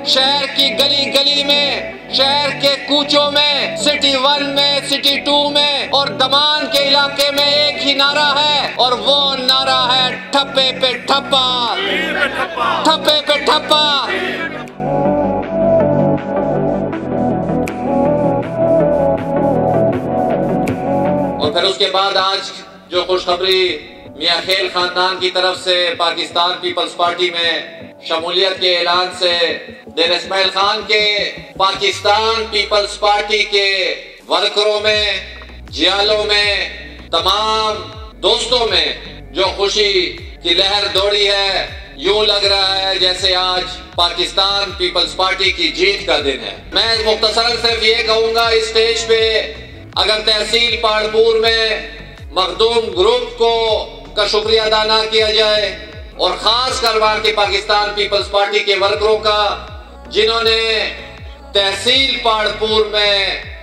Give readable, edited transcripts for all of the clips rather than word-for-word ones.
شہر کی گلی گلی میں، شہر کے کوچوں میں، سٹی 1 میں، سٹی 2 میں اور دمان کے علاقے میں ایک ہی نعرہ ہے، اور وہ نعرہ ہے ٹھپے پہ ٹھپا، ٹھپے پہ ٹھپا۔ اور پھر اس کے بعد آج جو خوشخبری میاں خیل خاندان کی طرف سے پاکستان پیپلز پارٹی میں شمولیت کے اعلان سے دیر اسماعیل خان کے پاکستان پیپلز پارٹی کے ورکروں میں، جیالوں میں، تمام دوستوں میں جو خوشی کی لہر دوڑی ہے، یوں لگ رہا ہے جیسے آج پاکستان پیپلز پارٹی کی جیت کا دن ہے۔ میں مختصراً صرف یہ کہوں گا اس سٹیج پہ اگر تحصیل پاڑپور میں مخدوم گروپ کا شکریہ ادا نہ کیا جائے، اور خاص کر وہاں کے پاکستان پیپلز پارٹی کے ورکروں کا جنہوں نے تحصیل پاڑپور میں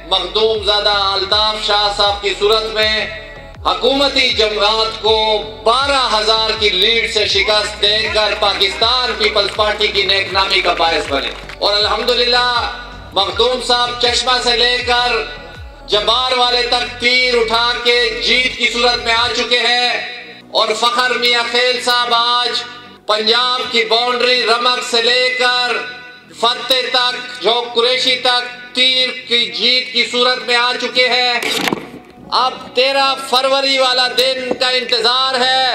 مخدوم زادہ الطاف شاہ صاحب کی صورت میں حکومتی جماعت کو 12,000 کی لیڈ سے شکست دے کر پاکستان پیپلز پارٹی کی نیک نامی کا باعث بنے، اور الحمدللہ مخدوم صاحب چشمہ سے لے کر جبار والے تک تیر اٹھا کے جیت کی صورت میں آ چکے ہیں، اور فخر میاں خیل صاحب آج پنجاب کی باؤنڈری رمک سے لے کر فتح تک، جھوک قریشی تک تیر کی جیت کی صورت میں آ چکے ہیں۔ اب 13 فروری والا دن کا انتظار ہے،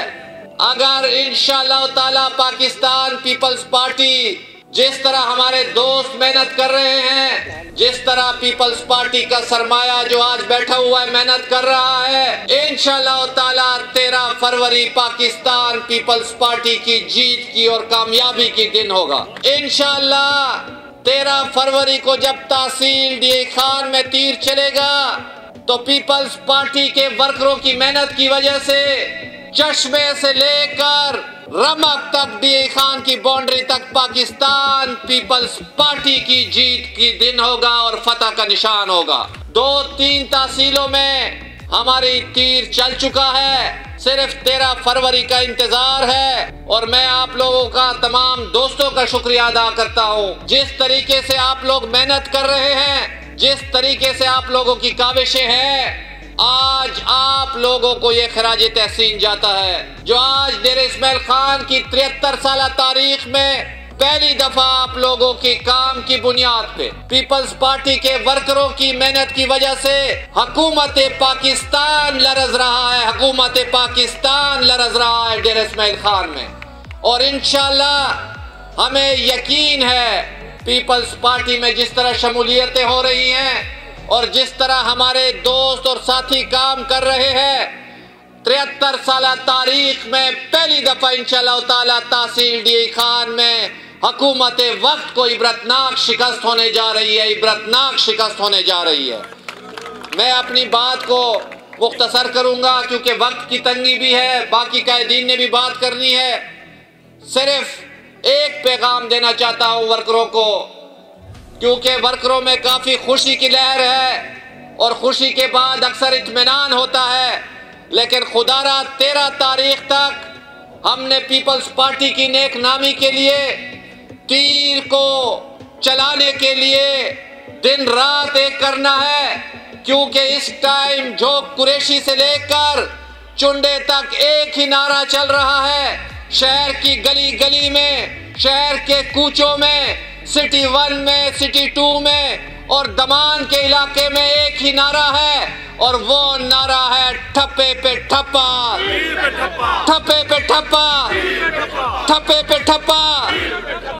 اگر انشاءاللہ تعالی پاکستان پیپلز پارٹی جس طرح ہمارے دوست محنت کر رہے ہیں، جس طرح پیپلز پارٹی کا سرمایہ جو آج بیٹھا ہوا ہے محنت کر رہا ہے، انشاءاللہ تعالی 13 فروری پاکستان پیپلز پارٹی کی جیت کی اور کامیابی کی دن ہوگا۔ انشاءاللہ 13 فروری کو جب تحصیل ڈی خان میں تیر چلے گا تو پیپلز پارٹی کے ورکروں کی محنت کی وجہ سے چشمے سے لے کر رمک تک ڈی خان کی باؤنڈری تک پاکستان پیپلز پارٹی کی جیت کی دن ہوگا اور فتح کا نشان ہوگا۔ 2-3 تحصیلوں میں ہماری تیر چل چکا ہے، صرف 13 فروری کا انتظار ہے، اور میں آپ لوگوں کا، تمام دوستوں کا شکریہ ادا کرتا ہوں۔ جس طریقے سے آپ لوگ محنت کر رہے ہیں، جس طریقے سے آپ لوگوں کی کاوشیں ہیں، آج آپ لوگوں کو یہ خراج تحسین جاتا ہے جو آج دیر اسماعیل خان کی 73 سالہ تاریخ میں پہلی دفعہ آپ لوگوں کی کام کی بنیاد پہ پیپلز پارٹی کے ورکروں کی محنت کی وجہ سے حکومت پاکستان لرز رہا ہے، حکومت پاکستان لرز رہا ہے دیر اسماعیل خان میں، اور انشاءاللہ ہمیں یقین ہے پیپلز پارٹی میں جس طرح شمولیتیں ہو رہی ہیں اور جس طرح ہمارے دوست اور ساتھی کام کر رہے ہیں، 73 سالہ تاریخ میں پہلی دفعہ انشاءاللہ تعالی تحصیل ڈی خان میں حکومت وقت کو عبرتناک شکست ہونے جا رہی ہے، عبرتناک شکست ہونے جا رہی ہے۔ میں اپنی بات کو مختصر کروں گا کیونکہ وقت کی تنگی بھی ہے، باقی قائدین نے بھی بات کرنی ہے۔ صرف ایک پیغام دینا چاہتا ہوں ورکروں کو، کیونکہ ورکروں میں کافی خوشی کی لہر ہے اور خوشی کے بعد اکثر اطمینان ہوتا ہے، لیکن خدا را 13 تاریخ تک ہم نے پیپلز پارٹی کی نیک نامی کے لیے، تیر کو چلانے کے لیے دن رات ایک کرنا ہے، کیونکہ اس ٹائم جھوک قریشی سے لے کر چنڈے تک ایک ہی نعرہ چل رہا ہے۔ شہر کی گلی گلی میں، شہر کے کوچوں میں، سٹی 1 میں، سٹی 2 میں اور دمان کے علاقے میں ایک ہی نعرہ ہے، اور وہ نعرہ ہے ٹھپے پہ ٹھپا، ٹھپے پہ ٹھپا، ٹھپے پہ ٹھپا۔